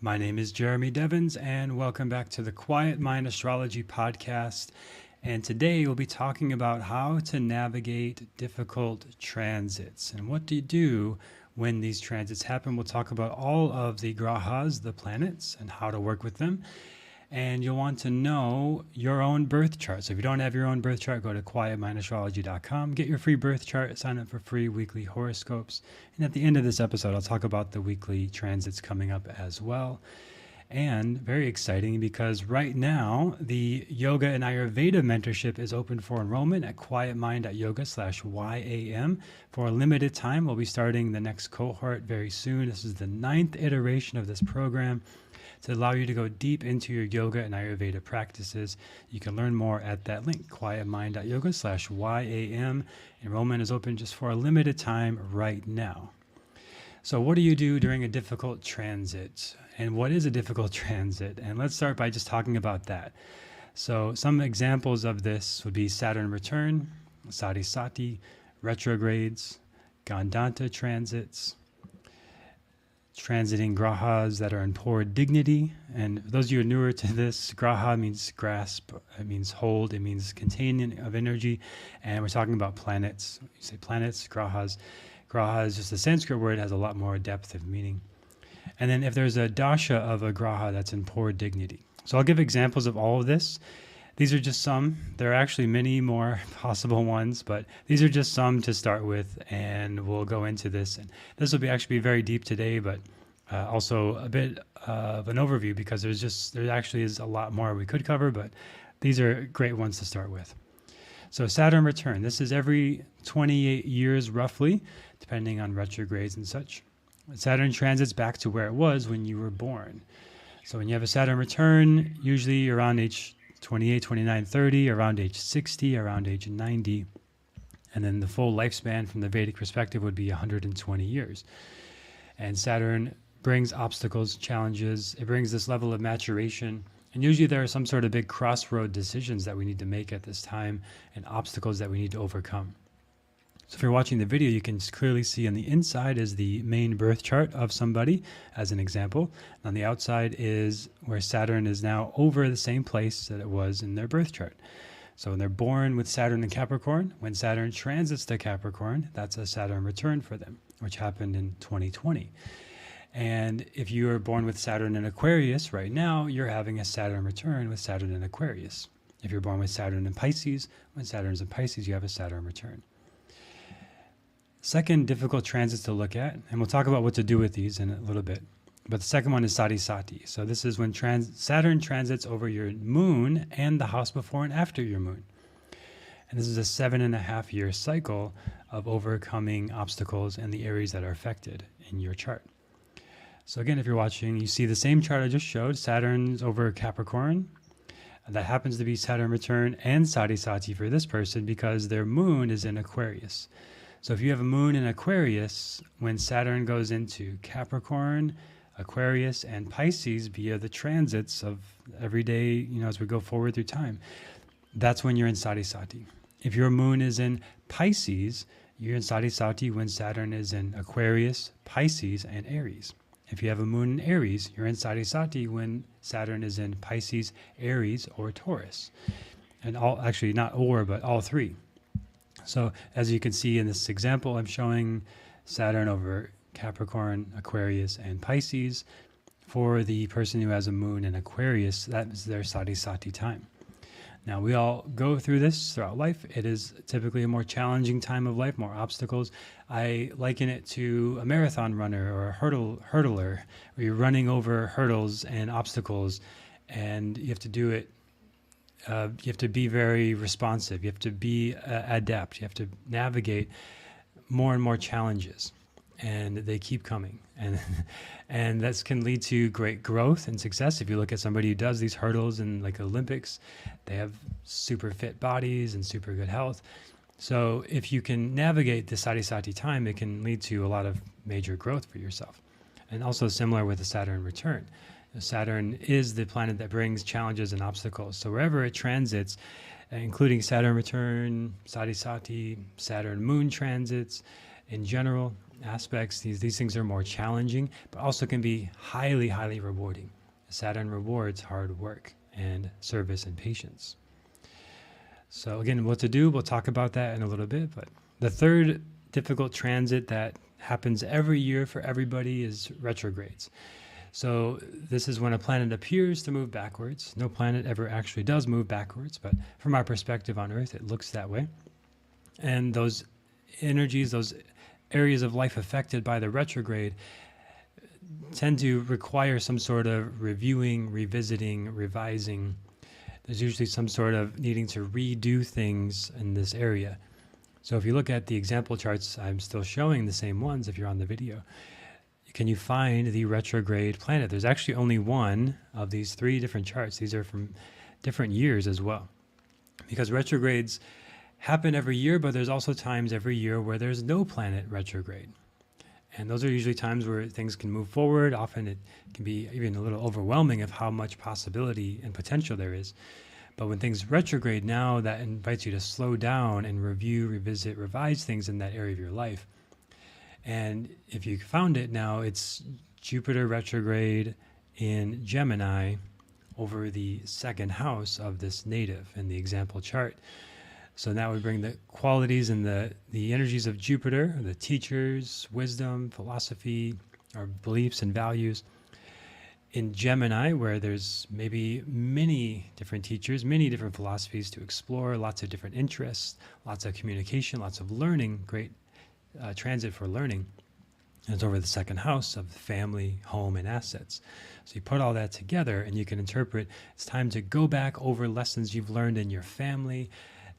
My name is Jeremy Devins, and welcome back to the Quiet Mind Astrology podcast. And today we'll be talking about how to navigate difficult transits and what do you do when these transits happen. We'll talk about all of the grahas, the planets, and how to work with them. And you'll want to know your own birth chart. So if you don't have your own birth chart, go to quietmindastrology.com, get your free birth chart, sign up for free weekly horoscopes. And at the end of this episode, I'll talk about the weekly transits coming up as well. And very exciting because right now, the Yoga and Ayurveda Mentorship is open for enrollment at quietmind.yoga/YAM. For a limited time, we'll be starting the next cohort very soon. This is the 9th iteration of this program to allow you to go deep into your yoga and Ayurveda practices. You can learn more at that link, quietmind.yoga/YAM. Enrollment is open just for a limited time right now. So what do you do during a difficult transit? And what is a difficult transit? And let's start by just talking about that. So some examples of this would be Saturn Return, Sade Sati, retrogrades, Gandanta transits, transiting grahas that are in poor dignity. And for those of you who are newer to this, graha means grasp, it means hold, it means containing of energy. And we're talking about planets. You say planets, grahas. Graha is just a Sanskrit word, it has a lot more depth of meaning. And then if there's a dasha of a graha that's in poor dignity. So I'll give examples of all of this. These are just some. There are actually many more possible ones, but these are just some to start with, and we'll go into this. And this will be actually very deep today, but also a bit of an overview because there actually is a lot more we could cover, but these are great ones to start with. So Saturn Return. This is every 28 years roughly, depending on retrogrades and such. Saturn transits back to where it was when you were born. So when you have a Saturn Return, usually around age 28, 29, 30, around age 60, around age 90. And then the full lifespan from the Vedic perspective would be 120 years. And Saturn brings obstacles, challenges. It brings this level of maturation. And usually there are some sort of big crossroad decisions that we need to make at this time and obstacles that we need to overcome. So if you're watching the video, you can clearly see on the inside is the main birth chart of somebody, as an example. And on the outside is where Saturn is now over the same place that it was in their birth chart. So when they're born with Saturn in Capricorn, when Saturn transits to Capricorn, that's a Saturn return for them, which happened in 2020. And if you are born with Saturn in Aquarius right now, you're having a Saturn return with Saturn in Aquarius. If you're born with Saturn in Pisces, when Saturn's in Pisces, you have a Saturn return. Second difficult transits to look at, and we'll talk about what to do with these in a little bit. But the second one is Sade Sati. So this is when Saturn transits over your moon and the house before and after your moon. And this is a 7.5-year cycle of overcoming obstacles and the areas that are affected in your chart. So again, if you're watching, you see the same chart I just showed, Saturn's over Capricorn. That happens to be Saturn Return and Sade Sati for this person because their moon is in Aquarius. So if you have a moon in Aquarius, when Saturn goes into Capricorn, Aquarius, and Pisces via the transits of every day, as we go forward through time, that's when you're in Sade Sati. If your moon is in Pisces, you're in Sade Sati when Saturn is in Aquarius, Pisces, and Aries. If you have a moon in Aries, you're in Sade Sati when Saturn is in Pisces, Aries, or Taurus. And all three. So as you can see in this example, I'm showing Saturn over Capricorn, Aquarius, and Pisces. For the person who has a moon in Aquarius, that is their Sade Sati time. Now, we all go through this throughout life. It is typically a more challenging time of life, more obstacles. I liken it to a marathon runner or a hurdler, where you're running over hurdles and obstacles, and you have to do it. You have to be very responsive. You have to be adept. You have to navigate more and more challenges, and they keep coming. And that can lead to great growth and success. If you look at somebody who does these hurdles in like Olympics, they have super fit bodies and super good health. So if you can navigate the Sade Sati time, it can lead to a lot of major growth for yourself. And also similar with the Saturn return. Saturn is the planet that brings challenges and obstacles. So wherever it transits, including Saturn return, Sade Sati, Saturn moon transits in general, aspects. These things are more challenging, but also can be highly, highly rewarding. Saturn rewards hard work and service and patience. So again, what to do, we'll talk about that in a little bit. But the third difficult transit that happens every year for everybody is retrogrades. So this is when a planet appears to move backwards. No planet ever actually does move backwards, but from our perspective on Earth, it looks that way. And those energies, those areas of life affected by the retrograde tend to require some sort of reviewing, revisiting, revising. There's usually some sort of needing to redo things in this area. So if you look at the example charts, I'm still showing the same ones if you're on the video. Can you find the retrograde planet? There's actually only one of these 3 different charts. These are from different years as well. Because retrogrades happen every year, but there's also times every year where there's no planet retrograde. And those are usually times where things can move forward. Often it can be even a little overwhelming of how much possibility and potential there is. But when things retrograde now, that invites you to slow down and review, revisit, revise things in that area of your life. And if you found it now, it's Jupiter retrograde in Gemini over the 2nd house of this native in the example chart. So now we bring the qualities and the energies of Jupiter, the teachers, wisdom, philosophy, our beliefs and values. In Gemini, where there's maybe many different teachers, many different philosophies to explore, lots of different interests, lots of communication, lots of learning, great transit for learning. And it's over the 2nd house of family, home, and assets. So you put all that together and you can interpret it's time to go back over lessons you've learned in your family,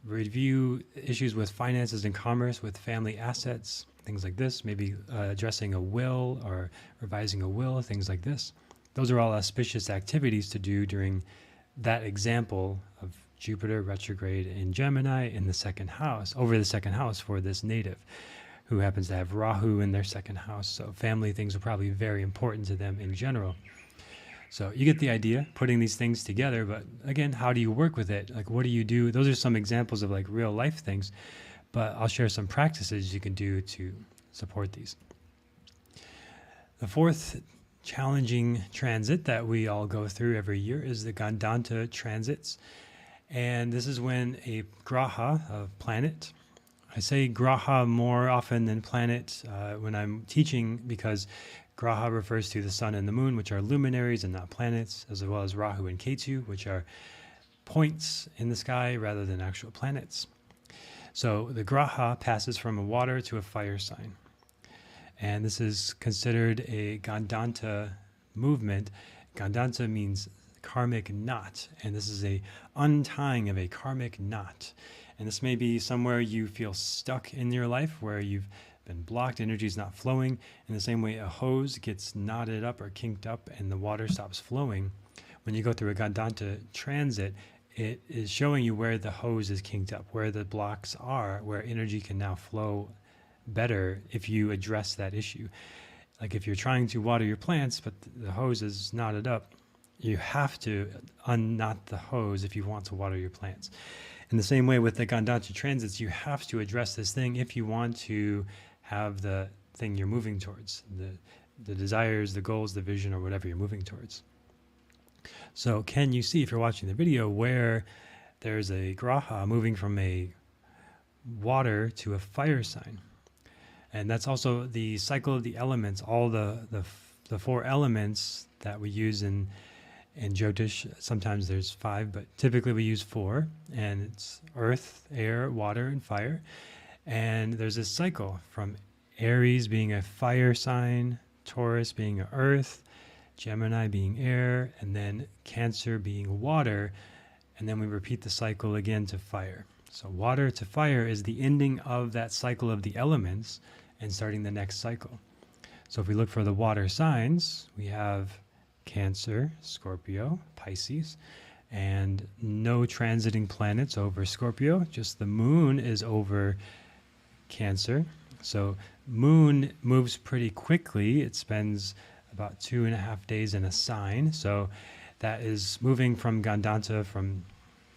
review issues with finances and commerce, with family assets, things like this, maybe addressing a will or revising a will, things like this. Those are all auspicious activities to do during that example of Jupiter retrograde in Gemini in the 2nd house, over the 2nd house for this native, who happens to have Rahu in their 2nd house. So family things are probably very important to them in general. So you get the idea, putting these things together. But again, how do you work with it? Like, what do you do? Those are some examples of like real life things, but I'll share some practices you can do to support these. The 4th challenging transit that we all go through every year is the Gandanta transits. And this is when a graha, a planet, I say graha more often than planet when I'm teaching, because graha refers to the sun and the moon, which are luminaries and not planets, as well as Rahu and Ketu, which are points in the sky rather than actual planets. So the graha passes from a water to a fire sign. And this is considered a Gandanta movement. Gandanta means karmic knot, and this is a untying of a karmic knot. And this may be somewhere you feel stuck in your life, where you've been blocked, energy is not flowing. In the same way a hose gets knotted up or kinked up and the water stops flowing. When you go through a Gandanta transit, it is showing you where the hose is kinked up, where the blocks are, where energy can now flow better if you address that issue. Like if you're trying to water your plants, but the hose is knotted up, you have to unknot the hose if you want to water your plants. In the same way with the Gandanta transits, you have to address this thing if you want to have the thing you're moving towards, the desires, the goals, the vision, or whatever you're moving towards. So can you see, if you're watching the video, where there's a graha moving from a water to a fire sign? And that's also the cycle of the elements, all the 4 elements that we use in jyotish. Sometimes there's 5, but typically we use 4, and it's earth, air, water, and fire. And there's this cycle from Aries being a fire sign, Taurus being earth, Gemini being air, and then Cancer being water. And then we repeat the cycle again to fire. So water to fire is the ending of that cycle of the elements and starting the next cycle. So if we look for the water signs, we have Cancer, Scorpio, Pisces, and no transiting planets over Scorpio, just the moon is over Cancer. So moon moves pretty quickly. It spends about 2.5 days in a sign. So that is moving from Gandanta, from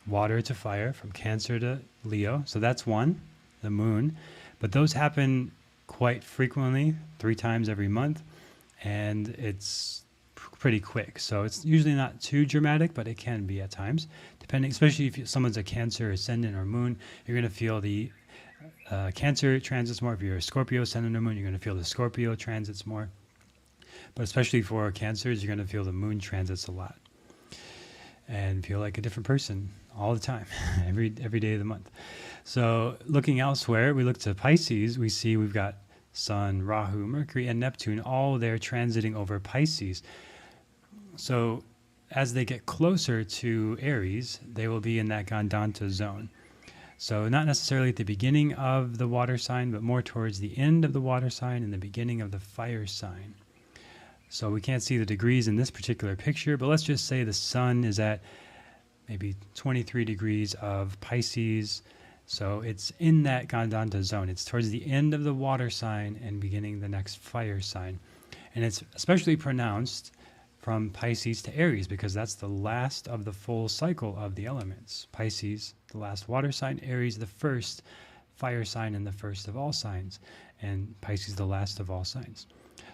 water to fire, from Cancer to Leo. So that's one, the moon. But those happen quite frequently, 3 times every month, and it's pretty quick. So it's usually not too dramatic, but it can be at times, depending, especially if someone's a Cancer ascendant or moon, you're going to feel the Cancer transits more. If you're a Scorpio ascendant or moon, you're going to feel the Scorpio transits more. But especially for Cancers, you're going to feel the moon transits a lot and feel like a different person all the time, every day of the month. So looking elsewhere, we look to Pisces, we see we've got Sun, Rahu, Mercury, and Neptune, all there transiting over Pisces. So as they get closer to Aries, they will be in that Gandanta zone. So not necessarily at the beginning of the water sign, but more towards the end of the water sign and the beginning of the fire sign. So we can't see the degrees in this particular picture, but let's just say the sun is at maybe 23 degrees of Pisces. So it's in that Gandanta zone. It's towards the end of the water sign and beginning the next fire sign. And it's especially pronounced from Pisces to Aries because that's the last of the full cycle of the elements. Pisces, the last water sign, Aries, the first fire sign and the first of all signs, and Pisces, the last of all signs.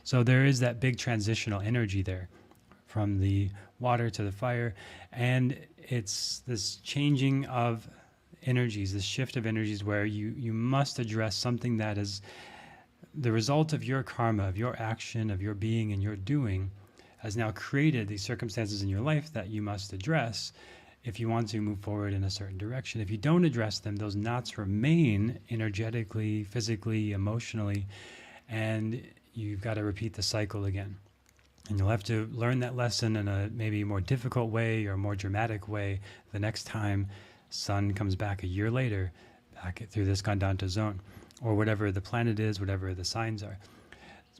So there is that big transitional energy there from the water to the fire, and it's this changing of energies, this shift of energies where you must address something that is the result of your karma, of your action, of your being and your doing, has now created these circumstances in your life that you must address if you want to move forward in a certain direction. If you don't address them, those knots remain energetically, physically, emotionally, and you've got to repeat the cycle again. And you'll have to learn that lesson in a maybe more difficult way or more dramatic way the next time Sun comes back a year later, back through this Gandanta zone, or whatever the planet is, whatever the signs are.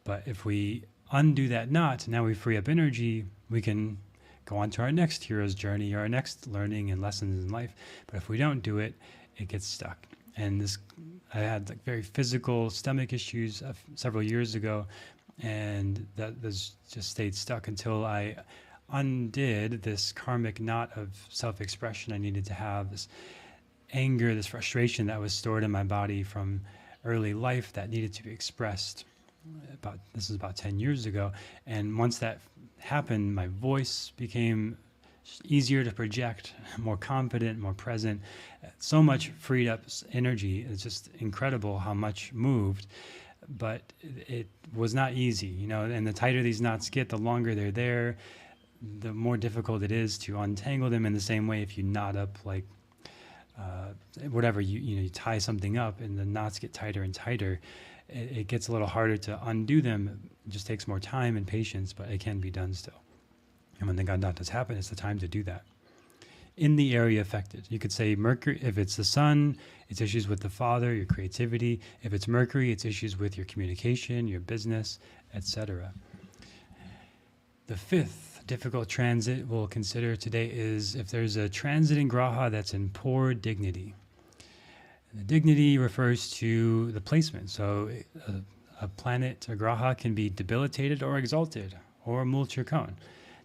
But if we undo that knot, now we free up energy, we can go on to our next hero's journey or our next learning and lessons in life. But if we don't do it, it gets stuck. And I had like very physical stomach issues several years ago, and that just stayed stuck until I undid this karmic knot of self-expression I needed to have, this anger, this frustration that was stored in my body from early life that needed to be expressed. This is about 10 years ago. And once that happened, my voice became easier to project, more confident, more present. So much freed up energy. It's just incredible how much moved, but it was not easy, and the tighter these knots get, the longer they're there, the more difficult it is to untangle them. In the same way, if you knot up like whatever, you tie something up and the knots get tighter and tighter, it gets a little harder to undo them. It just takes more time and patience, but it can be done still. And when the Gandantas happen, it's the time to do that. In the area affected, you could say Mercury, if it's the sun, it's issues with the father, your creativity. If it's Mercury, it's issues with your communication, your business, etc. The fifth difficult transit we'll consider today is if there's a transiting graha that's in poor dignity. The dignity refers to the placement. So a planet, a graha, can be debilitated or exalted, or mul trikona.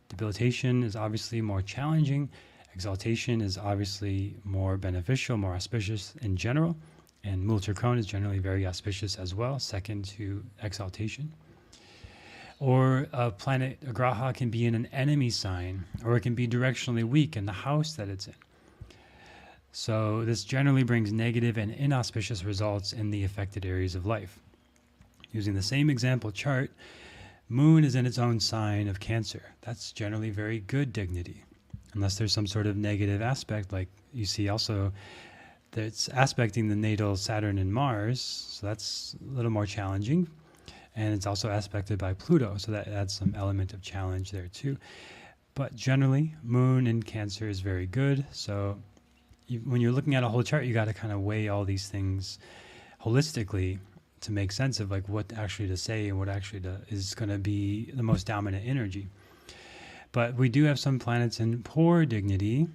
Debilitation is obviously more challenging. Exaltation is obviously more beneficial, more auspicious in general. And mul trikona is generally very auspicious as well, second to exaltation. Or a planet, a graha, can be in an enemy sign, or it can be directionally weak in the house that it's in. So this generally brings negative and inauspicious results in the affected areas of life. Using the same example chart, Moon is in its own sign of Cancer. That's generally very good dignity, unless there's some sort of negative aspect, like you see also that's aspecting the natal Saturn and Mars, so that's a little more challenging. And it's also aspected by Pluto, so that adds some element of challenge there too. But generally, Moon in Cancer is very good. So when you're looking at a whole chart, you got to kind of weigh all these things holistically to make sense of like what actually to say and what actually is going to be the most dominant energy. But we do have some planets in poor dignity,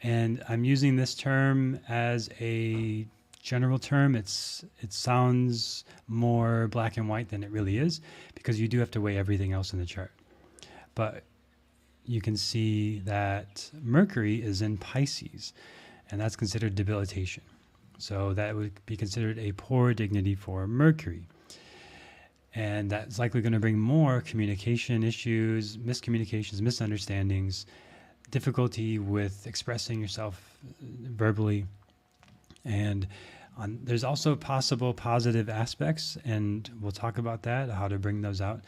and I'm using this term as a general term. It sounds more black and white than it really is, because you do have to weigh everything else in the chart. But you can see that Mercury is in Pisces, and that's considered debilitation. So that would be considered a poor dignity for Mercury. And that's likely going to bring more communication issues, miscommunications, misunderstandings, difficulty with expressing yourself verbally. And there's also possible positive aspects, and we'll talk about that, how to bring those out.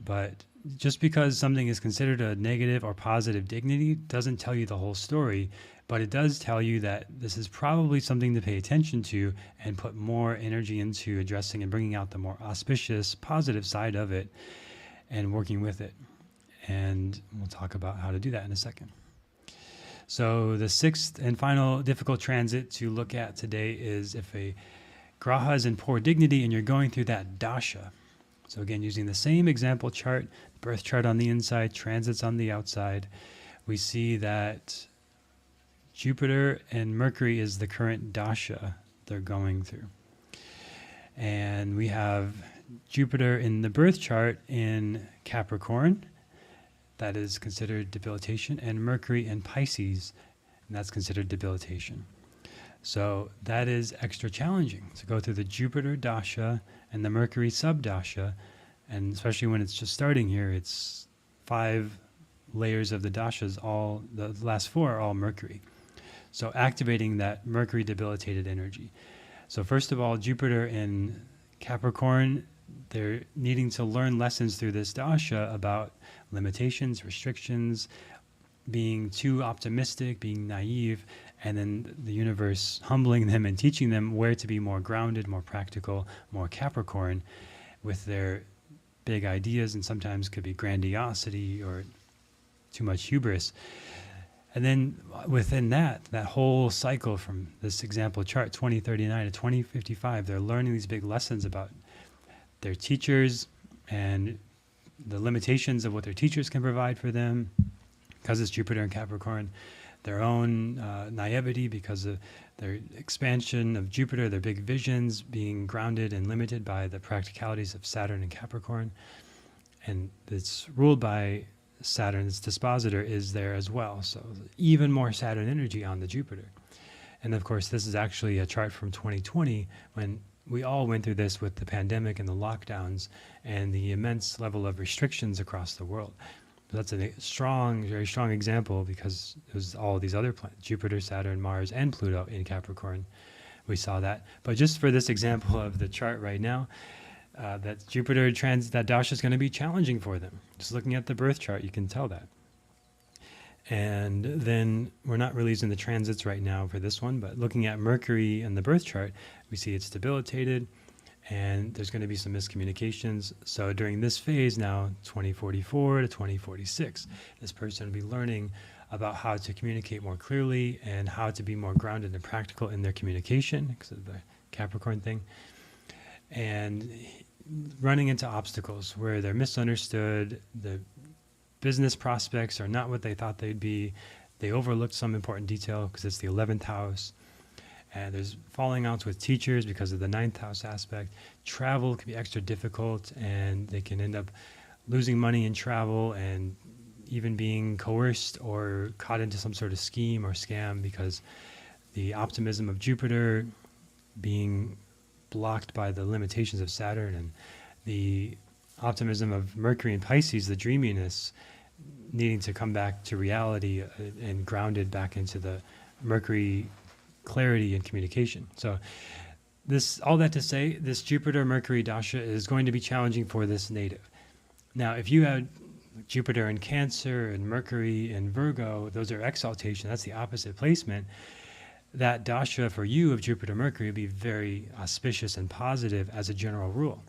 But just because something is considered a negative or positive dignity doesn't tell you the whole story, but it does tell you that this is probably something to pay attention to and put more energy into addressing and bringing out the more auspicious, positive side of it and working with it. And we'll talk about how to do that in a second. So the sixth and final difficult transit to look at today is if a graha is in poor dignity and you're going through that dasha. So again, using the same example chart, birth chart on the inside, transits on the outside, we see that Jupiter and Mercury is the current dasha they're going through. And we have Jupiter in the birth chart in Capricorn. That is considered debilitation. And Mercury in Pisces, and that's considered debilitation. So that is extra challenging to go through the Jupiter dasha and the Mercury sub-dasha. And especially when it's just starting here, it's 5 layers of the dashas, all the last 4 are all Mercury. So activating that Mercury debilitated energy. So first of all, Jupiter in Capricorn, they're needing to learn lessons through this dasha about limitations, restrictions, being too optimistic, being naive, and then the universe humbling them and teaching them where to be more grounded, more practical, more Capricorn with their big ideas, and sometimes could be grandiosity or too much hubris. And then within that whole cycle from this example chart, 2039 to 2055, they're learning these big lessons about their teachers and the limitations of what their teachers can provide for them, because it's Jupiter and Capricorn, their own naivety because of their expansion of Jupiter, their big visions being grounded and limited by the practicalities of Saturn and Capricorn. And it's ruled by Saturn, its dispositor, is there as well. So even more Saturn energy on the Jupiter. And of course, this is actually a chart from 2020 when we all went through this with the pandemic and the lockdowns and the immense level of restrictions across the world. That's a strong, very strong example because it was all these other planets, Jupiter, Saturn, Mars, and Pluto in Capricorn. We saw that. But just for this example of the chart right now, that Jupiter that dasha is going to be challenging for them. Just looking at the birth chart, you can tell that. And then we're not really using the transits right now for this one, but looking at Mercury and the birth chart, we see it's debilitated and there's going to be some miscommunications. So during this phase now, 2044 to 2046, this person will be learning about how to communicate more clearly and how to be more grounded and practical in their communication because of the Capricorn thing. And running into obstacles where they're misunderstood, the business prospects are not what they thought they'd be, they overlooked some important detail because it's the 11th house, and there's falling outs with teachers because of the 9th house aspect. Travel can be extra difficult, and they can end up losing money in travel and even being coerced or caught into some sort of scheme or scam because the optimism of Jupiter being blocked by the limitations of Saturn and the optimism of Mercury and Pisces, the dreaminess, needing to come back to reality and grounded back into the Mercury clarity and communication. So all that to say, this Jupiter-Mercury dasha is going to be challenging for this native. Now, if you had Jupiter in Cancer and Mercury in Virgo, those are exaltation, that's the opposite placement. That dasha for you of Jupiter-Mercury would be very auspicious and positive as a general rule.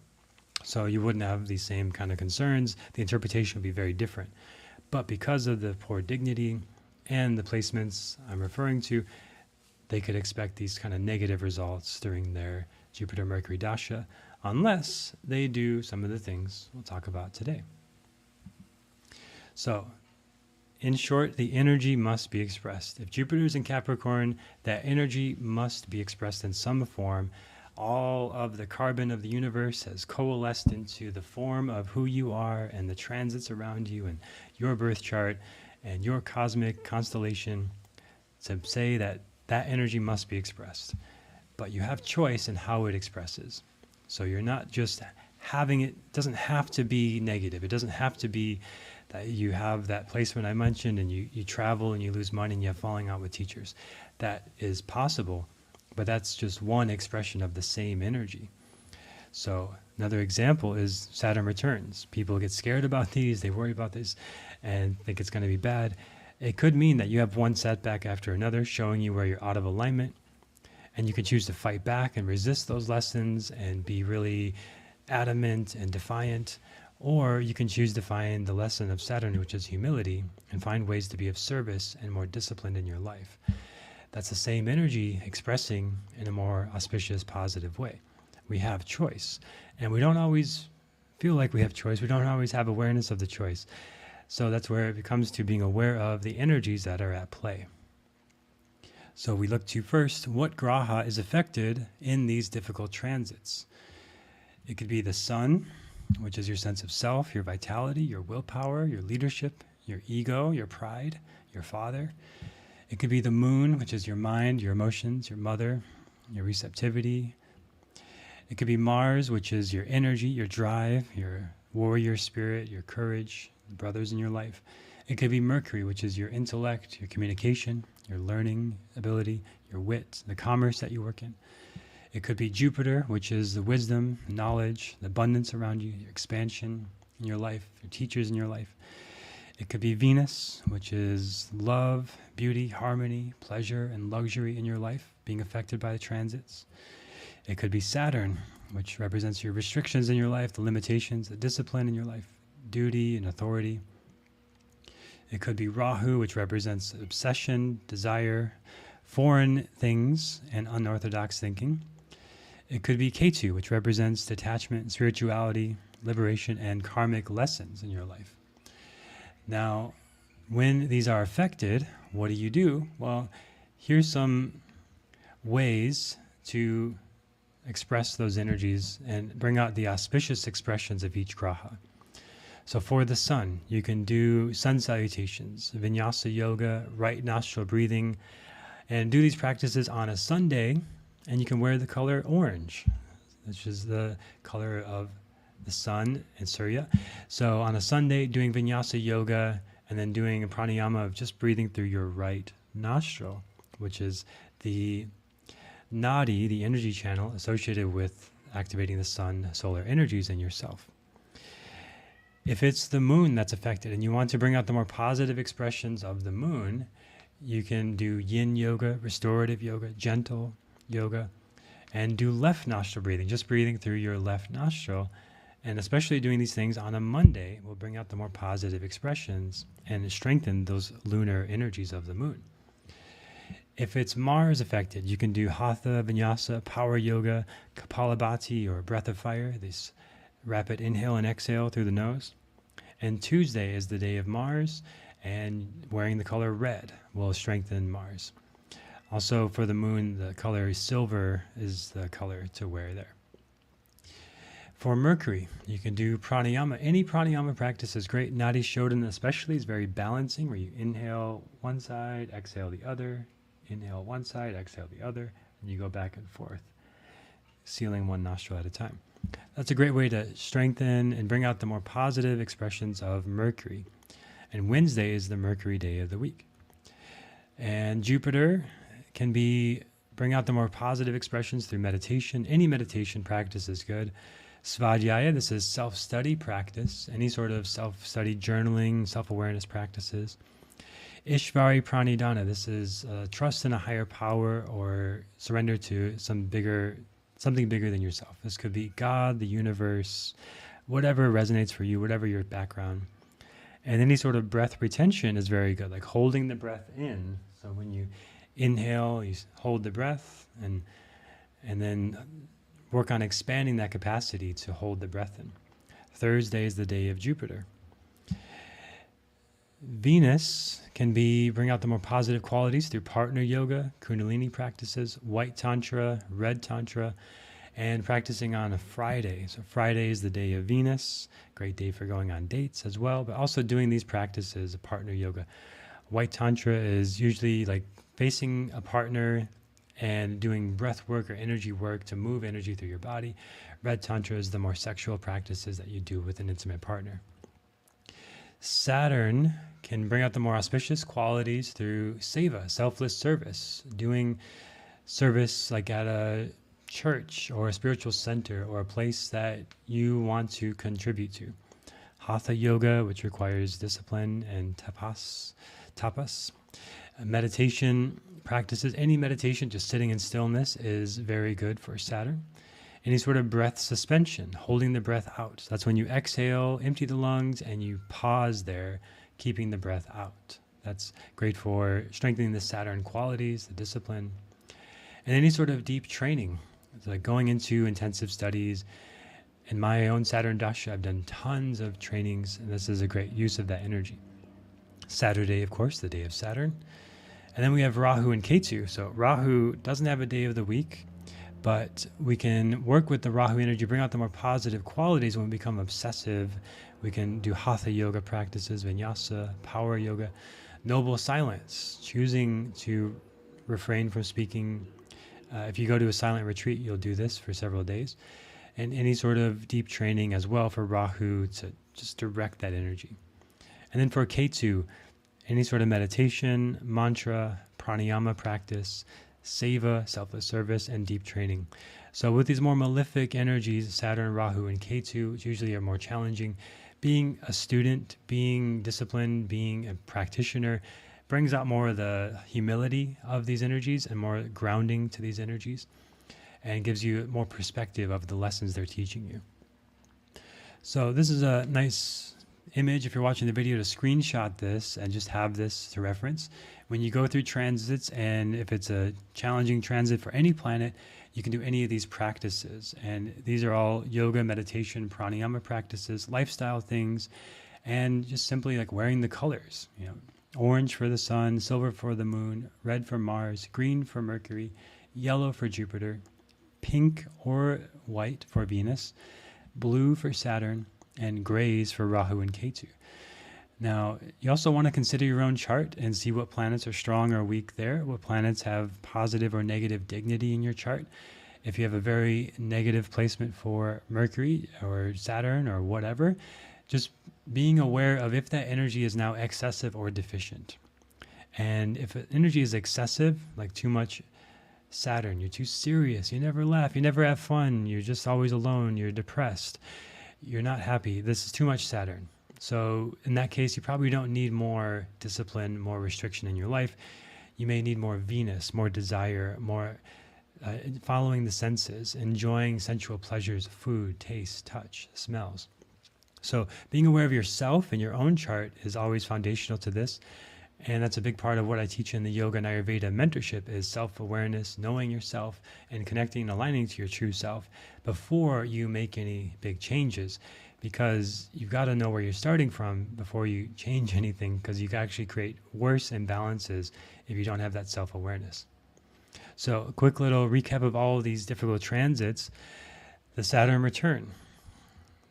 So you wouldn't have these same kind of concerns. The interpretation would be very different. But because of the poor dignity and the placements I'm referring to, they could expect these kind of negative results during their Jupiter-Mercury dasha, unless they do some of the things we'll talk about today. So, in short, the energy must be expressed. If Jupiter is in Capricorn, that energy must be expressed in some form. All of the carbon of the universe has coalesced into the form of who you are and the transits around you and your birth chart and your cosmic constellation to say that that energy must be expressed. But you have choice in how it expresses. So you're not just it doesn't have to be negative. It doesn't have to be that you have that placement I mentioned and you travel and you lose money and you have falling out with teachers. That is possible, but that's just one expression of the same energy. So another example is Saturn returns. People get scared about these, they worry about this and think it's going to be bad. It could mean that you have one setback after another showing you where you're out of alignment, and you can choose to fight back and resist those lessons and be really adamant and defiant, or you can choose to find the lesson of Saturn, which is humility, and find ways to be of service and more disciplined in your life. That's the same energy expressing in a more auspicious, positive way. We have choice, and we don't always feel like we have choice. We don't always have awareness of the choice. So that's where it comes to being aware of the energies that are at play. So we look to first what graha is affected in these difficult transits. It could be the sun, which is your sense of self, your vitality, your willpower, your leadership, your ego, your pride, your father. It could be the moon, which is your mind, your emotions, your mother, your receptivity. It could be Mars, which is your energy, your drive, your warrior spirit, your courage, the brothers in your life. It could be Mercury, which is your intellect, your communication, your learning ability, your wit, the commerce that you work in. It could be Jupiter, which is the wisdom, knowledge, the abundance around you, your expansion in your life, your teachers in your life. It could be Venus, which is love, beauty, harmony, pleasure, and luxury in your life, being affected by the transits. It could be Saturn, which represents your restrictions in your life, the limitations, the discipline in your life, duty and authority. It could be Rahu, which represents obsession, desire, foreign things, and unorthodox thinking. It could be Ketu, which represents detachment, spirituality, liberation, and karmic lessons in your life. Now, when these are affected, what do you do? Well, here's some ways to express those energies and bring out the auspicious expressions of each graha. So for the sun, you can do sun salutations, vinyasa yoga, right nostril breathing, and do these practices on a Sunday, and you can wear the color orange, which is the color of the sun and Surya. So on a Sunday, doing vinyasa yoga and then doing a pranayama of just breathing through your right nostril, which is the nadi, the energy channel associated with activating the sun, solar energies in yourself. If it's the moon that's affected and you want to bring out the more positive expressions of the moon, you can do yin yoga, restorative yoga, gentle yoga, and do left nostril breathing, just breathing through your left nostril. And especially doing these things on a Monday will bring out the more positive expressions and strengthen those lunar energies of the moon. If it's Mars affected, you can do Hatha, Vinyasa, Power Yoga, Kapalabhati, or Breath of Fire, this rapid inhale and exhale through the nose. And Tuesday is the day of Mars, and wearing the color red will strengthen Mars. Also for the moon, the color silver is the color to wear there. For Mercury, you can do pranayama. Any pranayama practice is great. Nadi Shodhana especially is very balancing, where you inhale one side, exhale the other, inhale one side, exhale the other, and you go back and forth, sealing one nostril at a time. That's a great way to strengthen and bring out the more positive expressions of Mercury. And Wednesday is the Mercury day of the week. And Jupiter can bring out the more positive expressions through meditation. Any meditation practice is good. Svadhyaya, this is self-study practice, any sort of self-study journaling, self-awareness practices. Ishvari Pranidhana, this is trust in a higher power or surrender to something bigger than yourself. This could be God, the universe, whatever resonates for you, whatever your background. And any sort of breath retention is very good, like holding the breath in. So when you inhale, you hold the breath and then work on expanding that capacity to hold the breath in. Thursday is the day of Jupiter. Venus can bring out the more positive qualities through partner yoga, kundalini practices, white tantra, red tantra, and practicing on a Friday. So Friday is the day of Venus, great day for going on dates as well, but also doing these practices of partner yoga. White tantra is usually like facing a partner and doing breath work or energy work to move energy through your body. Red Tantra is the more sexual practices that you do with an intimate partner. Saturn can bring out the more auspicious qualities through seva, selfless service, doing service like at a church or a spiritual center or a place that you want to contribute to. Hatha yoga, which requires discipline and tapas. Meditation practices, any meditation, just sitting in stillness is very good for Saturn. Any sort of breath suspension, holding the breath out. That's when you exhale, empty the lungs, and you pause there, keeping the breath out. That's great for strengthening the Saturn qualities, the discipline. And any sort of deep training, it's like going into intensive studies. In my own Saturn Dasha, I've done tons of trainings, and this is a great use of that energy. Saturday, of course, the day of Saturn. And then we have Rahu and Ketu. So Rahu doesn't have a day of the week, but we can work with the Rahu energy, bring out the more positive qualities when we become obsessive. We can do Hatha yoga practices, vinyasa, power yoga, noble silence, choosing to refrain from speaking. If you go to a silent retreat, you'll do this for several days. And any sort of deep training as well for Rahu to just direct that energy. And then for Ketu, any sort of meditation, mantra, pranayama practice, seva, selfless service, and deep training. So with these more malefic energies, Saturn, Rahu, and Ketu usually are more challenging. Being a student, being disciplined, being a practitioner brings out more of the humility of these energies and more grounding to these energies, and gives you more perspective of the lessons they're teaching you. So this is a nice image, if you're watching the video, to screenshot this and just have this to reference. When you go through transits, and if it's a challenging transit for any planet, you can do any of these practices. And these are all yoga, meditation, pranayama practices, lifestyle things, and just simply like wearing the colors. Orange for the sun, silver for the moon, red for Mars, green for Mercury, yellow for Jupiter, pink or white for Venus, blue for Saturn, and grays for Rahu and Ketu. Now, you also want to consider your own chart and see what planets are strong or weak there, what planets have positive or negative dignity in your chart. If you have a very negative placement for Mercury or Saturn or whatever, just being aware of if that energy is now excessive or deficient. And if energy is excessive, like too much Saturn, you're too serious, you never laugh, you never have fun, you're just always alone, you're depressed, you're not happy, this is too much Saturn. So in that case, you probably don't need more discipline, more restriction in your life. You may need more Venus, more desire, more following the senses, enjoying sensual pleasures of food, taste, touch, smells. So being aware of yourself and your own chart is always foundational to this. And that's a big part of what I teach in the Yoga and Ayurveda Mentorship is self-awareness, knowing yourself, and connecting and aligning to your true self before you make any big changes. Because you've got to know where you're starting from before you change anything, because you can actually create worse imbalances if you don't have that self-awareness. So a quick little recap of all of these difficult transits. The Saturn return.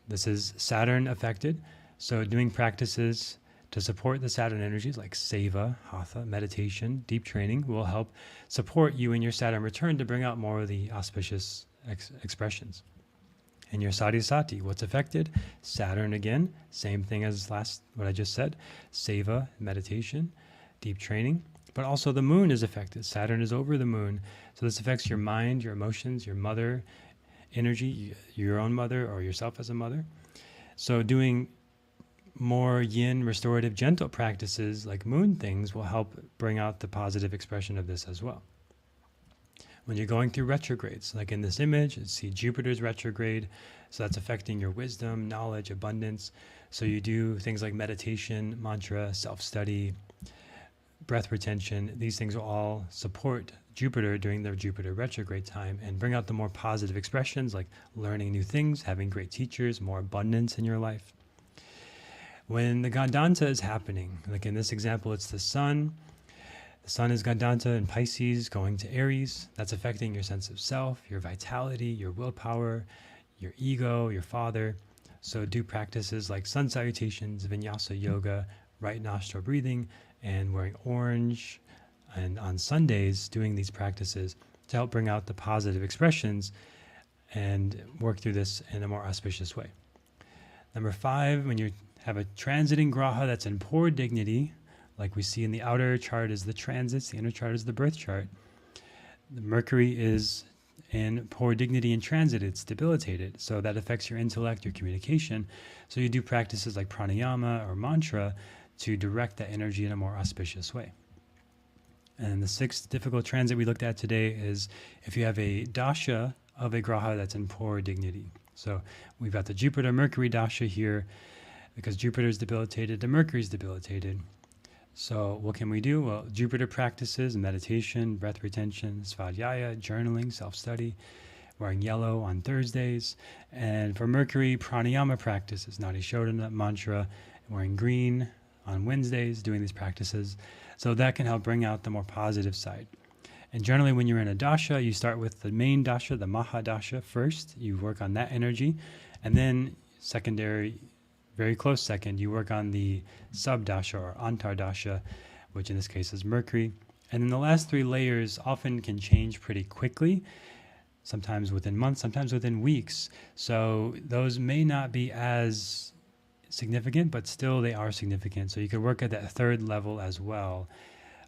This is Saturn affected. So doing practices to support the Saturn energies like seva, hatha, meditation, deep training will help support you in your Saturn return to bring out more of the auspicious expressions. And your Sade Sati, what's affected? Saturn again, same thing as what I just said, seva, meditation, deep training, but also the moon is affected. Saturn is over the moon, so this affects your mind, your emotions, your mother energy, your own mother or yourself as a mother. So doing more yin, restorative, gentle practices like moon things will help bring out the positive expression of this as well. When you're going through retrogrades, like in this image, you see Jupiter's retrograde, so that's affecting your wisdom, knowledge, abundance. So you do things like meditation, mantra, self-study, breath retention. These things will all support Jupiter during their Jupiter retrograde time and bring out the more positive expressions like learning new things, having great teachers, more abundance in your life. When the Gandanta is happening, like in this example, it's the sun. The sun is Gandanta in Pisces going to Aries. That's affecting your sense of self, your vitality, your willpower, your ego, your father. So do practices like sun salutations, vinyasa yoga, right nostril breathing, and wearing orange. And on Sundays, doing these practices to help bring out the positive expressions and work through this in a more auspicious way. Number 5, when you have a transiting graha that's in poor dignity, like we see in the outer chart is the transits, the inner chart is the birth chart. The Mercury is in poor dignity and transit, it's debilitated. So that affects your intellect, your communication. So you do practices like pranayama or mantra to direct that energy in a more auspicious way. And the 6th difficult transit we looked at today is if you have a dasha of a graha that's in poor dignity. So we've got the Jupiter-Mercury dasha here. Because Jupiter is debilitated, the Mercury is debilitated. So what can we do? Well, Jupiter practices meditation, breath retention, svadhyaya, journaling, self-study, wearing yellow on Thursdays. And for Mercury, pranayama practices, nadi shodhana mantra, wearing green on Wednesdays, doing these practices. So that can help bring out the more positive side. And generally when you're in a dasha, you start with the main dasha, the mahadasha first. You work on that energy. And then secondary, very close second, you work on the sub-dasha or antardasha, which in this case is Mercury. And then the last 3 layers often can change pretty quickly, sometimes within months, sometimes within weeks. So those may not be as significant, but still they are significant. So you could work at that 3rd level as well.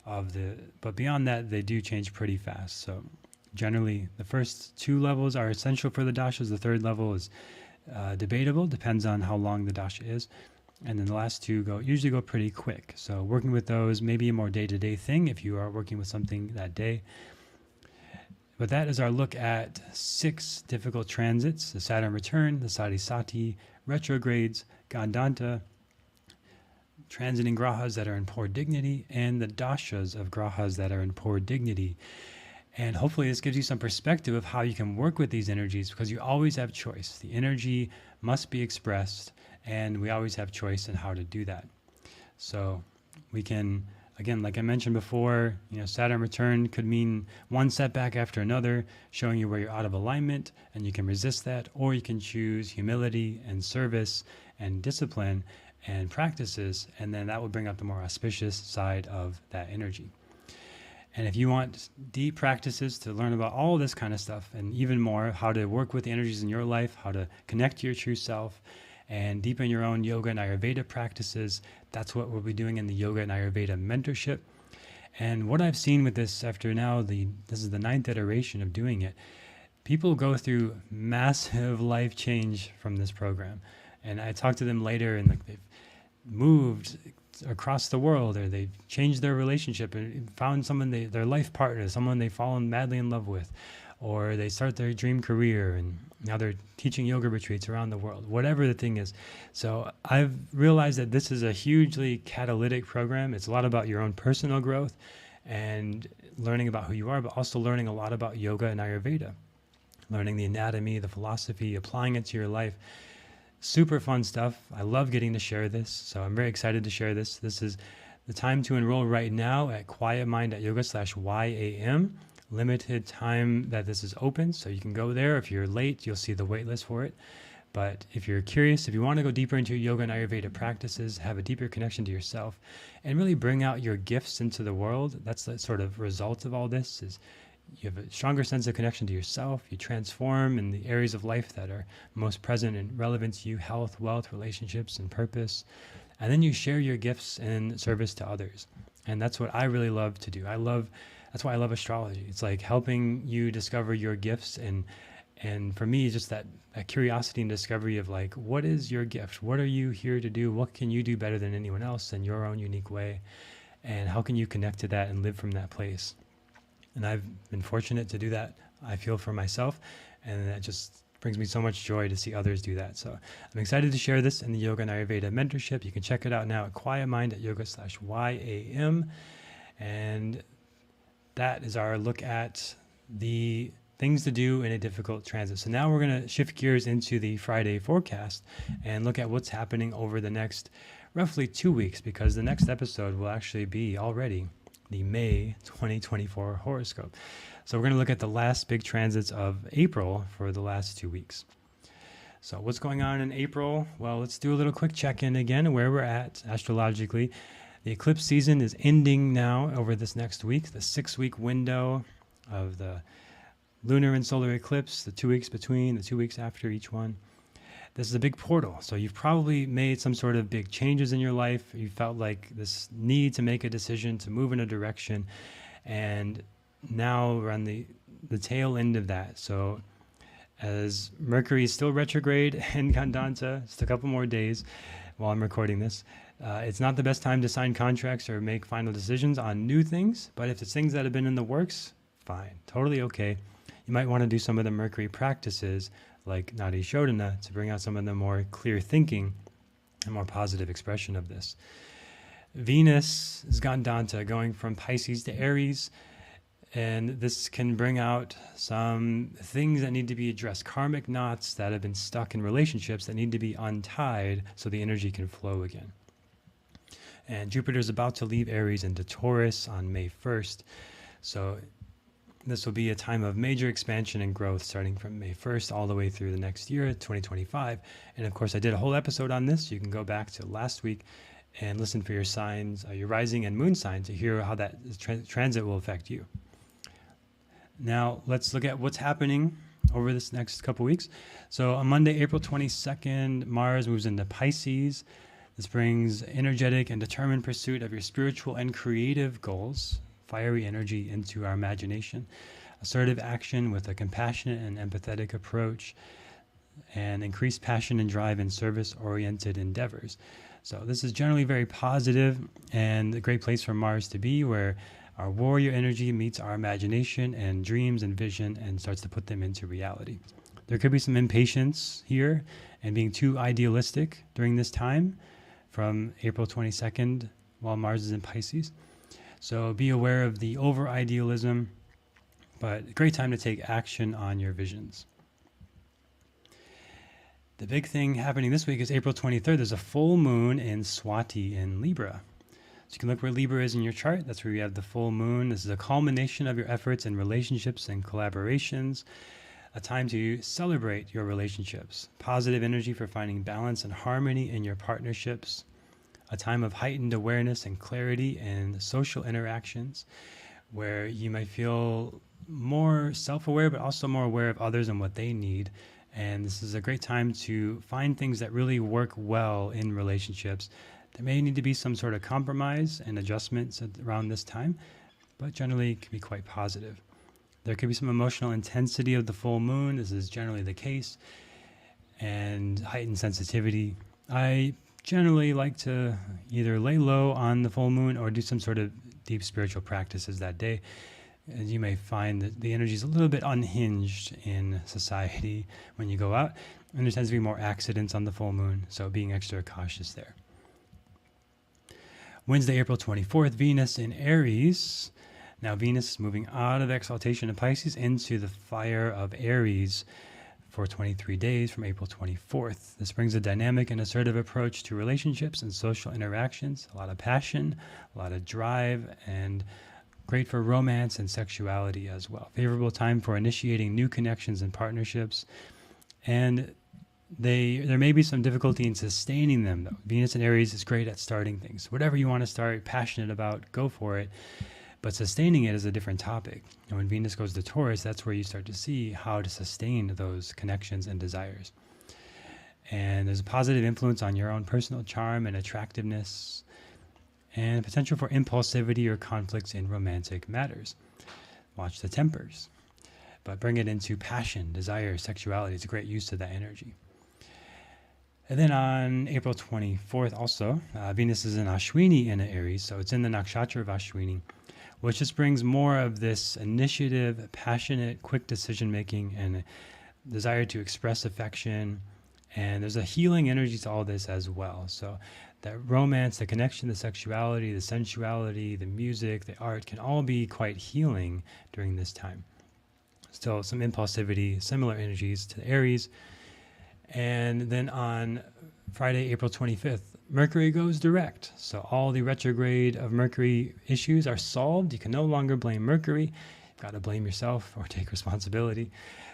But beyond that, they do change pretty fast. So generally, the first 2 levels are essential for the dashas. The 3rd level is debatable, depends on how long the dasha is, and then the last 2 usually go pretty quick. So working with those may be a more day-to-day thing if you are working with something that day. But that is our look at 6 difficult transits: the Saturn Return, the Sade Sati, retrogrades, Gandanta, transiting grahas that are in poor dignity, and the dashas of grahas that are in poor dignity. And hopefully this gives you some perspective of how you can work with these energies, because you always have choice. The energy must be expressed, and we always have choice in how to do that. So we can, again, like I mentioned before, Saturn return could mean one setback after another, showing you where you're out of alignment, and you can resist that, or you can choose humility and service and discipline and practices, and then that will bring up the more auspicious side of that energy. And if you want deep practices to learn about all this kind of stuff and even more, how to work with the energies in your life, how to connect to your true self, and deepen your own yoga and Ayurveda practices, that's what we'll be doing in the Yoga and Ayurveda Mentorship. And what I've seen with this after now, this is the 9th iteration of doing it, people go through massive life change from this program. And I talked to them later, and they've moved across the world, or they've changed their relationship and found someone their life partner, someone they've fallen madly in love with, or they start their dream career and now they're teaching yoga retreats around the world, whatever the thing is. So I've realized that this is a hugely catalytic program. It's a lot about your own personal growth and learning about who you are, but also learning a lot about yoga and Ayurveda, learning the anatomy, the philosophy, applying it to your life. Super fun stuff. I love getting to share this, so I'm very excited to share this. This is the time to enroll right now at quietmind.yoga/YAM. Limited time that this is open, so you can go there. If you're late, you'll see the wait list for it. But if you're curious, if you want to go deeper into yoga and Ayurveda practices, have a deeper connection to yourself, and really bring out your gifts into the world, that's the sort of result of all this, is you have a stronger sense of connection to yourself. You transform in the areas of life that are most present and relevant to you: health, wealth, relationships, and purpose. And then you share your gifts in service to others. And that's what I really love to do. That's why I love astrology. It's like helping you discover your gifts. And for me, just that curiosity and discovery of like, what is your gift? What are you here to do? What can you do better than anyone else in your own unique way? And how can you connect to that and live from that place? And I've been fortunate to do that, I feel, for myself, and that just brings me so much joy to see others do that. So I'm excited to share this in the Yoga and Ayurveda Mentorship. You can check it out now at quietmind.yoga/YAM. And that is our look at the things to do in a difficult transit. So now we're going to shift gears into the Friday forecast and look at what's happening over the next roughly 2 weeks, because the next episode will actually be already the May 2024 horoscope. So we're going to look at the last big transits of April for the last 2 weeks. So what's going on in April? Well, let's do a little quick check-in again where we're at astrologically. The eclipse season is ending now over this next week, the 6-week window of the lunar and solar eclipse, the 2 weeks between, the 2 weeks after each one. This is a big portal. So you've probably made some sort of big changes in your life. You felt like this need to make a decision, to move in a direction. And now we're on the tail end of that. So as Mercury is still retrograde in Gandanta, just a couple more days while I'm recording this, it's not the best time to sign contracts or make final decisions on new things. But if it's things that have been in the works, fine, totally okay. You might want to do some of the Mercury practices like Nadi Shodhana to bring out some of the more clear thinking and more positive expression of this. Venus is Gandanta, going from Pisces to Aries, and this can bring out some things that need to be addressed, karmic knots that have been stuck in relationships that need to be untied so the energy can flow again. And Jupiter is about to leave Aries into Taurus on May 1st, so this will be a time of major expansion and growth starting from May 1st all the way through the next year, 2025. And of course, I did a whole episode on this. You can go back to last week and listen for your signs, your rising and moon sign, to hear how that transit will affect you. Now, let's look at what's happening over this next couple weeks. So on Monday, April 22nd, Mars moves into Pisces. This brings energetic and determined pursuit of your spiritual and creative goals, fiery energy into our imagination, assertive action with a compassionate and empathetic approach, and increased passion and drive in service-oriented endeavors. So this is generally very positive and a great place for Mars to be, where our warrior energy meets our imagination and dreams and vision and starts to put them into reality. There could be some impatience here and being too idealistic during this time from April 22nd while Mars is in Pisces. So be aware of the over-idealism, but a great time to take action on your visions. The big thing happening this week is April 23rd. There's a full moon in Swati in Libra. So you can look where Libra is in your chart. That's where you have the full moon. This is a culmination of your efforts in relationships and collaborations, a time to celebrate your relationships, positive energy for finding balance and harmony in your partnerships, a time of heightened awareness and clarity in social interactions, where you might feel more self-aware, but also more aware of others and what they need. And this is a great time to find things that really work well in relationships. There may need to be some sort of compromise and adjustments around this time, but generally it can be quite positive. There could be some emotional intensity of the full moon. This is generally the case. And heightened sensitivity. I generally like to either lay low on the full moon or do some sort of deep spiritual practices that day. And you may find that the energy is a little bit unhinged in society when you go out, and there tends to be more accidents on the full moon, so being extra cautious there. Wednesday, April 24th, Venus in Aries. Now Venus is moving out of exaltation in Pisces into the fire of Aries for 23 days from April 24th. This brings a dynamic and assertive approach to relationships and social interactions, a lot of passion, a lot of drive, and great for romance and sexuality as well. Favorable time for initiating new connections and partnerships. And there may be some difficulty in sustaining them, though. Venus in Aries is great at starting things. Whatever you want to start, passionate about, go for it. But sustaining it is a different topic. And when Venus goes to Taurus, that's where you start to see how to sustain those connections and desires. And there's a positive influence on your own personal charm and attractiveness, and potential for impulsivity or conflicts in romantic matters. Watch the tempers, but bring it into passion, desire, sexuality. It's a great use of that energy. And then on April 24th also, Venus is in Ashwini in Aries, so it's in the nakshatra of Ashwini, which just brings more of this initiative, passionate, quick decision-making, and desire to express affection. And there's a healing energy to all this as well. So that romance, the connection, the sexuality, the sensuality, the music, the art can all be quite healing during this time. Still some impulsivity, similar energies to the Aries. And then on Friday, April 25th, Mercury goes direct. So all the retrograde of Mercury issues are solved. You can no longer blame Mercury. You've got to blame yourself or take responsibility.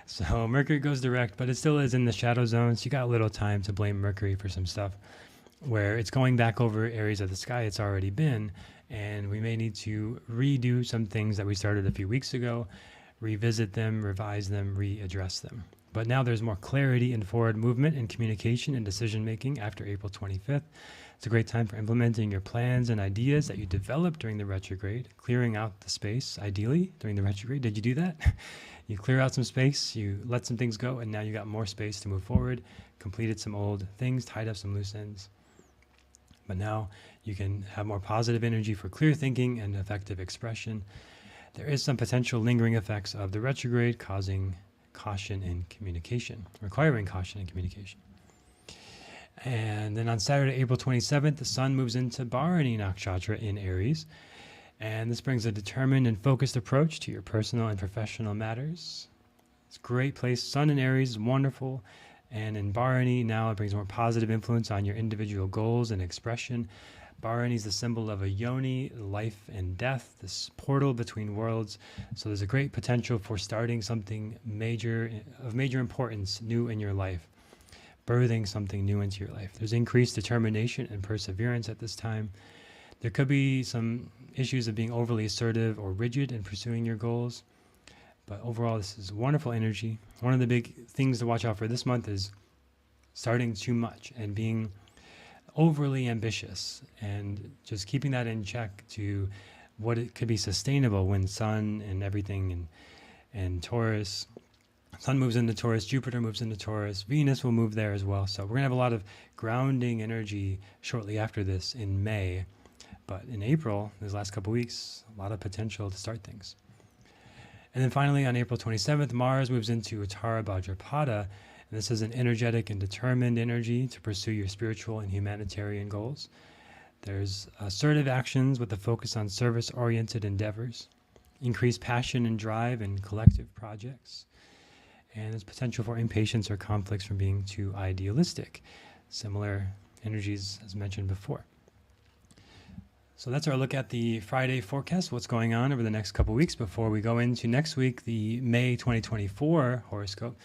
So Mercury goes direct, but it still is in the shadow zone. So you got a little time to blame Mercury for some stuff where it's going back over areas of the sky it's already been. And we may need to redo some things that we started a few weeks ago, revisit them, revise them, readdress them. But now there's more clarity and forward movement in communication and decision making after April 25th. It's a great time for implementing your plans and ideas that you developed during the retrograde, clearing out the space, ideally, during the retrograde. Did you do that? You clear out some space, you let some things go, and now you got more space to move forward, completed some old things, tied up some loose ends. But now you can have more positive energy for clear thinking and effective expression. There is some potential lingering effects of the retrograde causing caution in communication, requiring caution in communication. And then on Saturday, April 27th, the sun moves into Bharani nakshatra in Aries. And this brings a determined and focused approach to your personal and professional matters. It's a great place. Sun in Aries is wonderful. And in Bharani, now it brings more positive influence on your individual goals and expression. Bharani is the symbol of a yoni, life and death, this portal between worlds. So there's a great potential for starting something of major importance new in your life, birthing something new into your life. There's increased determination and perseverance at this time. There could be some issues of being overly assertive or rigid in pursuing your goals. But overall, this is wonderful energy. One of the big things to watch out for this month is starting too much and being overly ambitious, and just keeping that in check to what it could be sustainable when Sun and everything and Taurus. Sun moves into Taurus, Jupiter moves into Taurus, Venus will move there as well. So we're going to have a lot of grounding energy shortly after this in May. But in April, these last couple weeks, a lot of potential to start things. And then finally, on April 27th, Mars moves into Uttara Bhadrapada. And this is an energetic and determined energy to pursue your spiritual and humanitarian goals. There's assertive actions with a focus on service-oriented endeavors, increased passion and drive in collective projects, and there's potential for impatience or conflicts from being too idealistic. Similar energies as mentioned before. So that's our look at the Friday forecast, what's going on over the next couple weeks before we go into next week, the May 2024 horoscope.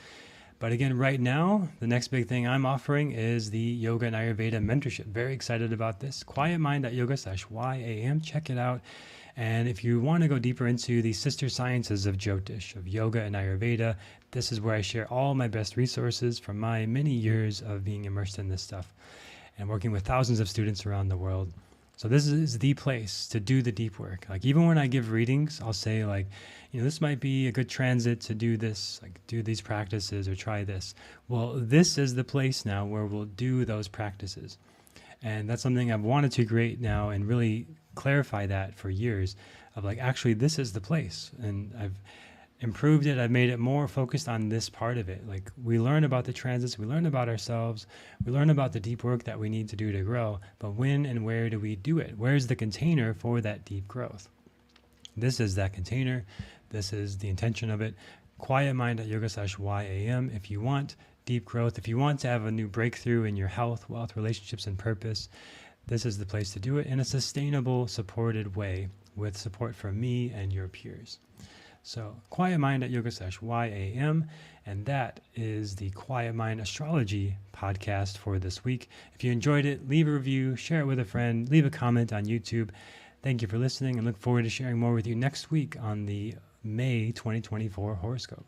But again, right now, the next big thing I'm offering is the Yoga and Ayurveda Mentorship. Very excited about this. quietmind.yoga/YAM. Check it out. And if you want to go deeper into the sister sciences of jyotish, of yoga and Ayurveda, this is where I share all my best resources from my many years of being immersed in this stuff and working with thousands of students around the world. So this is the place to do the deep work. Like even when I give readings, I'll say like, this might be a good transit to do this, like do these practices or try this. Well, this is the place now where we'll do those practices. And that's something I've wanted to create now and really clarify that for years of like, actually, this is the place. And I've improved it. I've made it more focused on this part of it. Like we learn about the transits, we learn about ourselves, we learn about the deep work that we need to do to grow, but when and where do we do it? Where's the container for that deep growth? This is that container. This is the intention of it. quietmind.yoga/YAM. If you want deep growth, if you want to have a new breakthrough in your health, wealth, relationships, and purpose, this is the place to do it in a sustainable, supported way with support from me and your peers. So quietmind.yoga/YAM, and that is the Quiet Mind Astrology podcast for this week. If you enjoyed it, leave a review, share it with a friend, leave a comment on YouTube. Thank you for listening and look forward to sharing more with you next week on the May 2024 horoscope.